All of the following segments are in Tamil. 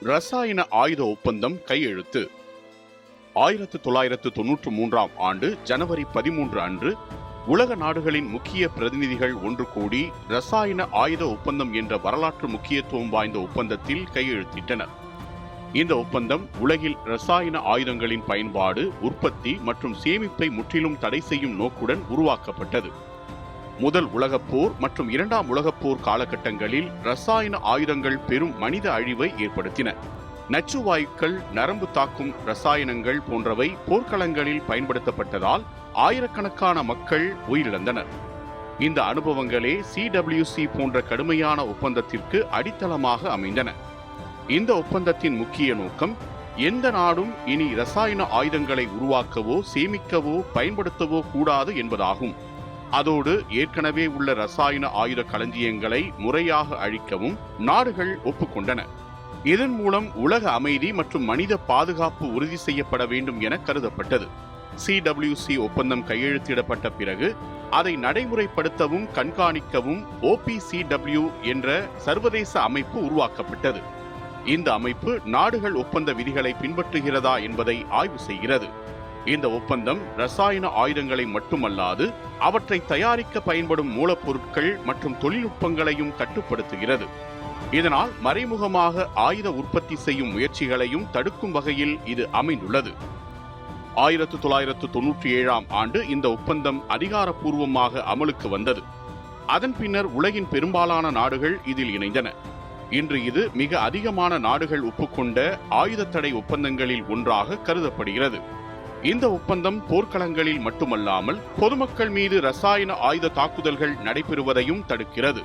ரசாயன ஆயுத ஒப்பந்தம் கையெழுத்து. 1993 ஆண்டு ஜனவரி 13 அன்று உலக நாடுகளின் முக்கிய பிரதிநிதிகள் ஒன்று கூடி ரசாயன ஆயுத ஒப்பந்தம் என்ற வரலாற்று முக்கியத்துவம் வாய்ந்த ஒப்பந்தத்தில் கையெழுத்திட்டனர். இந்த ஒப்பந்தம் உலகில் ரசாயன ஆயுதங்களின் பயன்பாடு, உற்பத்தி மற்றும் சேமிப்பை முற்றிலும் தடை செய்யும் நோக்குடன் உருவாக்கப்பட்டது. முதல் உலகப் போர் மற்றும் இரண்டாம் உலகப் போர் காலகட்டங்களில் ரசாயன ஆயுதங்கள் பெரும் மனித அழிவை ஏற்படுத்தின. நச்சு வாயுக்கள், நரம்பு தாக்கும் ரசாயனங்கள் போன்றவை போர்க்களங்களில் பயன்படுத்தப்பட்டதால் ஆயிரக்கணக்கான மக்கள் உயிரிழந்தனர். இந்த அனுபவங்களே CWC போன்ற கடுமையான ஒப்பந்தத்திற்கு அடித்தளமாக அமைந்தன. இந்த ஒப்பந்தத்தின் முக்கிய நோக்கம், எந்த நாடும் இனி ரசாயன ஆயுதங்களை உருவாக்கவோ, சேமிக்கவோ, பயன்படுத்தவோ கூடாது என்பதாகும். அதோடு ஏற்கனவே உள்ள ரசாயன ஆயுத களஞ்சியங்களை முறையாக அழிக்கவும் நாடுகள் ஒப்புக்கொண்டன. இதன் மூலம் உலக அமைதி மற்றும் மனித பாதுகாப்பு உறுதி செய்யப்பட வேண்டும் என கருதப்பட்டது. CWC ஒப்பந்தம் கையெழுத்திடப்பட்ட பிறகு அதை நடைமுறைப்படுத்தவும் கண்காணிக்கவும் OPCW என்ற சர்வதேச அமைப்பு உருவாக்கப்பட்டது. இந்த அமைப்பு நாடுகள் ஒப்பந்த விதிகளை பின்பற்றுகிறதா என்பதை ஆய்வு செய்கிறது. இந்த ஒப்பந்தம் ரசாயன ஆயுதங்களை மட்டுமல்லாது அவற்றை தயாரிக்க பயன்படும் மூலப்பொருட்கள் மற்றும் தொழில்நுட்பங்களையும் கட்டுப்படுத்துகிறது. இதனால் மறைமுகமாக ஆயுத உற்பத்தி செய்யும் முயற்சிகளையும் தடுக்கும் வகையில் இது அமைந்துள்ளது. 1997 ஆண்டு இந்த ஒப்பந்தம் அதிகாரப்பூர்வமாக அமலுக்கு வந்தது. அதன் பின்னர் உலகின் பெரும்பாலான நாடுகள் இதில் இணைந்தன. இன்று இது மிக அதிகமான நாடுகள் ஒப்புக்கொண்ட ஆயுத தடை ஒப்பந்தங்களில் ஒன்றாக கருதப்படுகிறது. இந்த ஒப்பந்தம் போர்க்களங்களில் மட்டுமல்லாமல் பொதுமக்கள் மீது ரசாயன ஆயுத தாக்குதல்கள் நடைபெறுவதையும் தடுக்கிறது.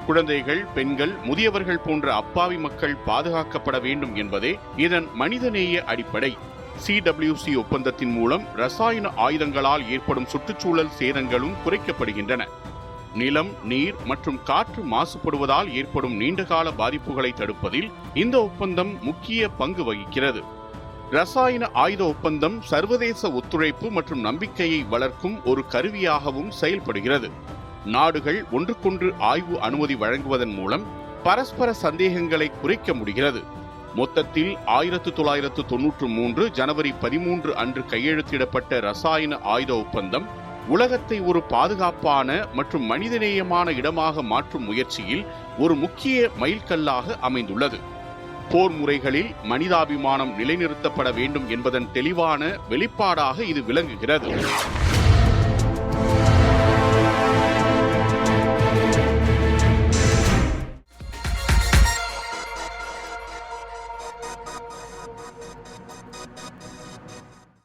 குழந்தைகள், பெண்கள், முதியவர்கள் போன்ற அப்பாவி மக்கள் பாதுகாக்கப்பட வேண்டும் என்பதே இதன் மனிதநேய அடிப்படை. CWC ஒப்பந்தத்தின் மூலம் ரசாயன ஆயுதங்களால் ஏற்படும் சுற்றுச்சூழல் சேதங்களும் குறைக்கப்படுகின்றன. நிலம், நீர் மற்றும் காற்று மாசுபடுவதால் ஏற்படும் நீண்டகால பாதிப்புகளை தடுப்பதில் இந்த ஒப்பந்தம் முக்கிய பங்கு வகிக்கிறது. ரசாயன ஆயுத ஒப்பந்தம் சர்வதேச ஒத்துழைப்பு மற்றும் நம்பிக்கையை வளர்க்கும் ஒரு கருவியாகவும் செயல்படுகிறது. நாடுகள் ஒன்றுக்கொன்று ஆய்வு அனுமதி வழங்குவதன் மூலம் பரஸ்பர சந்தேகங்களை குறைக்க முடிகிறது. மொத்தத்தில் 1993 ஜனவரி 13 அன்று கையெழுத்திடப்பட்ட ரசாயன ஆயுத ஒப்பந்தம் உலகத்தை ஒரு பாதுகாப்பான மற்றும் மனிதநேயமான இடமாக மாற்றும் முயற்சியில் ஒரு முக்கிய மைல்கல்லாக அமைந்துள்ளது. போர் முறைகளில் மனிதாபிமானம் நிலைநிறுத்தப்பட வேண்டும் என்பதன் தெளிவான வெளிப்பாடாக இது விளங்குகிறது.